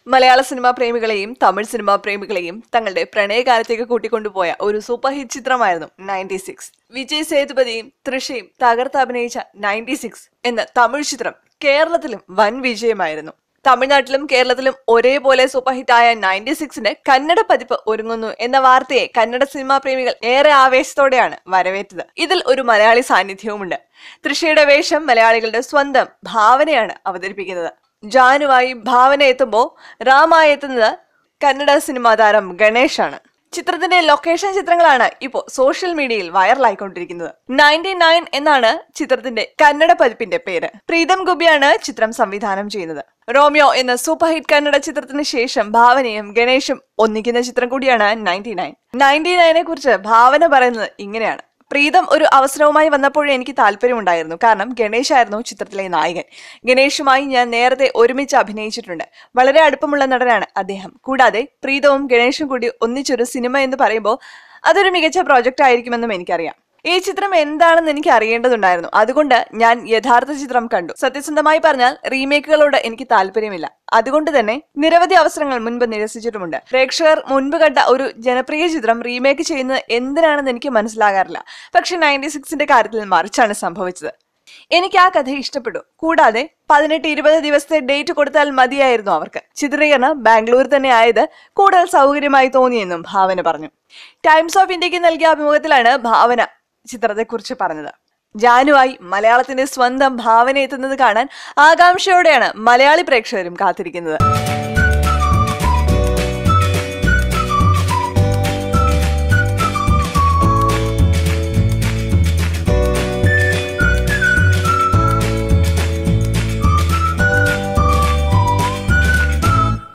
മലയാള cinema പ്രേമികളെയും Tamil cinema പ്രേമികളെയും തങ്ങളുടെ പ്രണയകാലത്തേക്ക് കൂട്ടിക്കൊണ്ടുപോയ ഒരു super hit ചിത്രമായിരുന്നു 96. വിജയ് സേതുപതിയും തൃഷയും തകർത്ത് അഭിനയിച്ച 96 എന്ന തമിഴ് ചിത്രം കേരളത്തിലും വൻ വിജയമായിരുന്നു. തമിഴ്നാട്ടിലും കേരളത്തിലും ഒരേപോലെ സൂപ്പർ ഹിറ്റായ 96ന്റെ കന്നഡ പതിപ്പ് ഒരുങ്ങുന്നു എന്ന വാർത്തയെ കന്നഡ സിനിമാ പ്രേമികൾ ഏറെ ആവേശത്തോടെയാണ് വരവേറ്റത്. ഇതിൽ ഒരു മലയാളി സാന്നിധ്യവുമുണ്ട്. തൃഷയുടെ വേഷം മലയാളികളുടെ സ്വന്തം ഭാവനയാണ് അവതരിപ്പിക്കുന്നത്. ജാനുവായി ഭാവന എത്തുമ്പോൾ റാമായി എത്തുന്നത് കന്നഡ സിനിമാ താരം ഗണേഷാണ്. ചിത്രത്തിന്റെ ലൊക്കേഷൻ ചിത്രങ്ങളാണ് ഇപ്പോൾ സോഷ്യൽ മീഡിയയിൽ വൈറലായിക്കൊണ്ടിരിക്കുന്നത്. 99 എന്നാണ് ചിത്രത്തിന്റെ കന്നഡ പതിപ്പിന്റെ പേര്. പ്രീതം ഗുബിയാണ് ചിത്രം സംവിധാനം ചെയ്യുന്നത്. റോമിയോ എന്ന സൂപ്പർ ഹിറ്റ് കന്നഡ ചിത്രത്തിന് ശേഷം ഭാവനയും ഗണേഷും ഒന്നിക്കുന്ന ചിത്രം കൂടിയാണ് 99. 99നെ കുറിച്ച് ഭാവന പറയുന്നത് ഇങ്ങനെയാണ്: പ്രീതം ഒരു അവസരവുമായി വന്നപ്പോഴേ എനിക്ക് താല്പര്യമുണ്ടായിരുന്നു. കാരണം ഗണേഷ് ആയിരുന്നു ചിത്രത്തിലെ നായകൻ. ഗണേഷുമായി ഞാൻ നേരത്തെ ഒരുമിച്ച് അഭിനയിച്ചിട്ടുണ്ട്. വളരെ അടുപ്പമുള്ള നടനാണ് അദ്ദേഹം. കൂടാതെ പ്രീതവും ഗണേഷും കൂടി ഒന്നിച്ചൊരു സിനിമ എന്ന് പറയുമ്പോൾ അതൊരു മികച്ച പ്രോജക്റ്റ് ആയിരിക്കുമെന്നും എനിക്കറിയാം. ഈ ചിത്രം എന്താണെന്ന് എനിക്ക് അറിയേണ്ടതുണ്ടായിരുന്നു. അതുകൊണ്ട് ഞാൻ യഥാർത്ഥ ചിത്രം കണ്ടു. സത്യസന്ധമായി പറഞ്ഞാൽ റീമേക്കുകളോട് എനിക്ക് താല്പര്യമില്ല. അതുകൊണ്ട് തന്നെ നിരവധി അവസരങ്ങൾ മുൻപ് നിരസിച്ചിട്ടുമുണ്ട്. പ്രേക്ഷകർ മുൻപ് കണ്ട ഒരു ജനപ്രിയ ചിത്രം റീമേക്ക് ചെയ്യുന്നത് എന്തിനാണെന്ന് എനിക്ക് മനസ്സിലാകാറില്ല. പക്ഷെ 96ന്റെ കാര്യത്തിൽ മറിച്ചാണ് സംഭവിച്ചത്. എനിക്ക് ആ കഥ ഇഷ്ടപ്പെട്ടു. കൂടാതെ 18-20 ദിവസത്തെ ഡേറ്റ് കൊടുത്താൽ മതിയായിരുന്നു അവർക്ക്. ചിത്രീകരണം ബാംഗ്ലൂർ തന്നെ ആയത് കൂടുതൽ സൗകര്യമായി തോന്നിയെന്നും ഭാവന പറഞ്ഞു. ടൈംസ് ഓഫ് ഇന്ത്യക്ക് നൽകിയ അഭിമുഖത്തിലാണ് ഭാവന ചിത്രത്തെക്കുറിച്ച് പറഞ്ഞത്. ജാനുവായി മലയാളത്തിന്റെ സ്വന്തം ഭാവന എത്തുന്നത് കാണാൻ ആകാംക്ഷയോടെയാണ് മലയാളി പ്രേക്ഷകരും കാത്തിരിക്കുന്നത്.